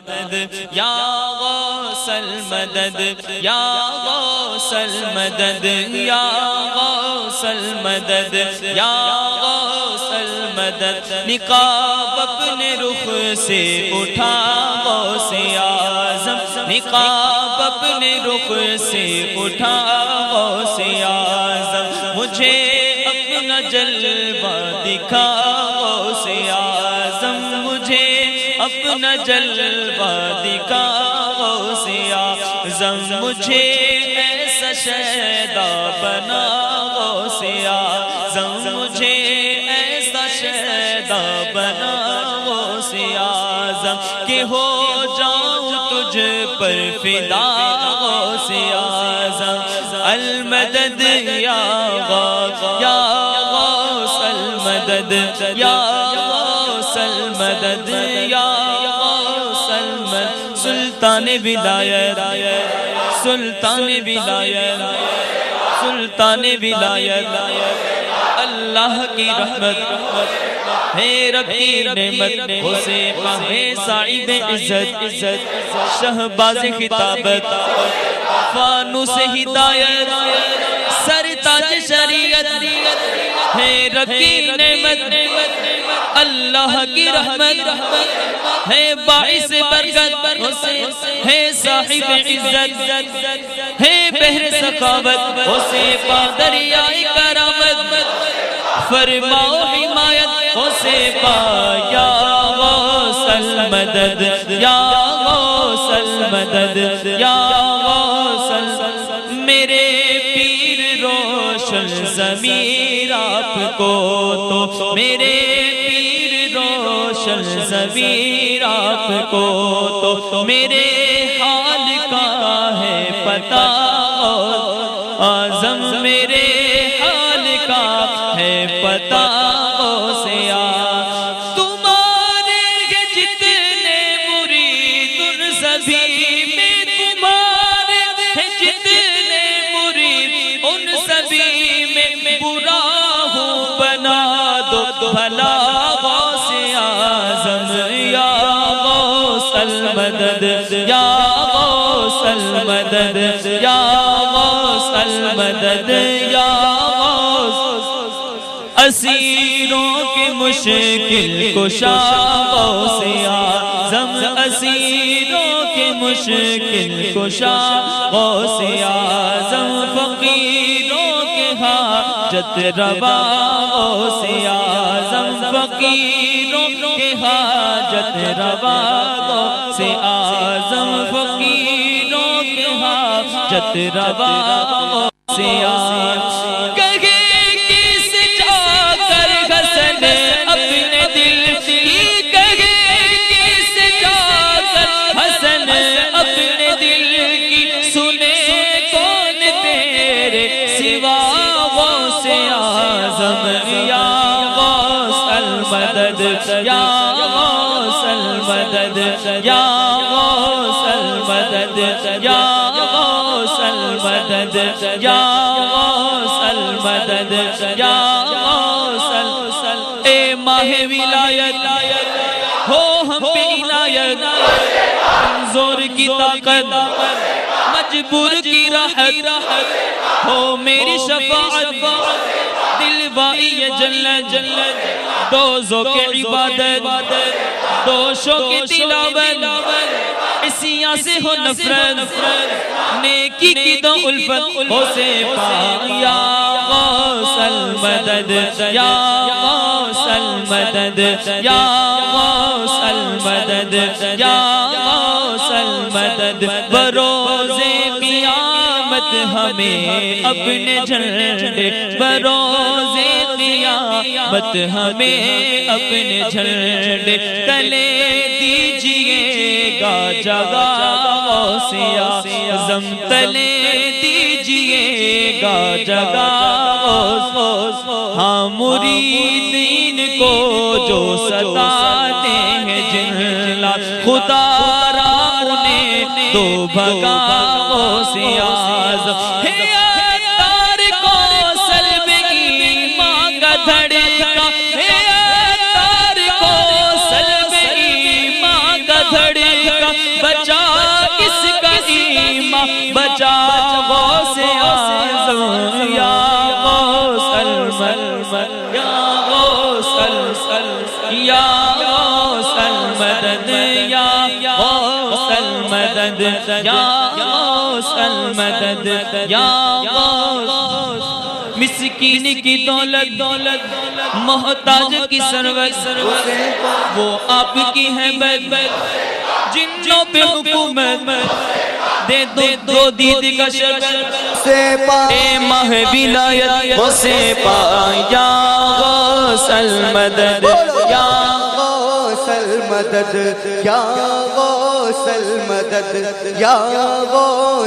یا غوث المدد یا غوث المدد یا غوث المدد یا غوث المدد نقاب اپنے رخ سے اٹھا غوث اعظم نقاب اپنے رخ سے اٹھا غوث اعظم مجھے اپنا جلوہ دکھا غوث اعظم مجھے اپنا جلوہ دکھا غوث اعظم مجھے ایسا شیدا بنا غوث اعظم مجھے ایسا شیدا بنا غوث اعظم کہ ہو جاؤں تجھ پر فدا غوث اعظم المدد یا غوث المدد یا غوث المدد یا غوث المدد سلطان ولایت سلطان ولایت سلطان ولایت اللہ کی رحمت ہے رب کی نعمت اسے پاہے صاحب عزت شہباز خطابت فانوس ہدایت سرتاج شریعت ہے رب کی نعمت اللہ کی رحمت ہے باعث برکت ہے صاحب عزت ہے بحر سخاوت اسے پا دریائے کرامت فرماؤ حمایت اسے پا یا غوث المدد یا غوث المدد یا غوث المدد میرے پیر روشن ضمیر آپ کو تو میرے پیر روشن ضمیر آپ کو تو میرے حال کا ہے پتہ اعظم میرے حال کا ہے پتہ غوث اعظم تمہارے جتنے مرید ان سبھی میں تمہارے جتنے مرید ان سبھی میں برا ہوں بنا دو بھلا غوث اعظم یا غوث المدد یا غوث المدد یا غوث المدد یا غوث اسیروں کے مشکل کشا غوث اعظم اسیروں کے مشکل کشا غوث اعظم فقیروں کے حاجت روا غوث اعظم فقیروں کے حاجت روا غوث اعظم فقیروں کے حاجت روا غوث اعظم یا غوث المدد یا غوث المدد یا غوث المدد یا غوث المدد یا غوث المدد اے ماہ ولایت ہو ہم پہ عنایت کمزور کی طاقت مجبور کی راحت ہو میری شفاعت دلوائی جلت دوزوں کے عبادت دوشوں کے تلاوت عصیاں سے ہو نفرت نیکی کی دو الفت ہو سے پاک یا غوث المدد یا غوث المدد یا غوث المدد یا غوث المدد بروز قیامت ہمیں اپنے جھنڈے بروز قیامت ہمیں اپنے جھنڈے تلے دیجئے گا جگہ غوث اعظم تلے دیجئے گا جگہ غوث ہاں مریدین کو جو ستاتے ہیں جنلا خدا را انہیں تو بھگا غوث اعظم بچا غوث اعظم یا غوث المدد یا غوث یا غوث المدد یا غوث المدد یا غوث المدد یا غوث مسکین کی دولت محتاج کی سروت وہ آپ کی ہے بیت جنوں پہ حکومت دے دو دید کا شربت سے پائے ماہ ولایت وہ سے پائے یا غوث المدد یا غوث المدد یا غوث المدد یا غوث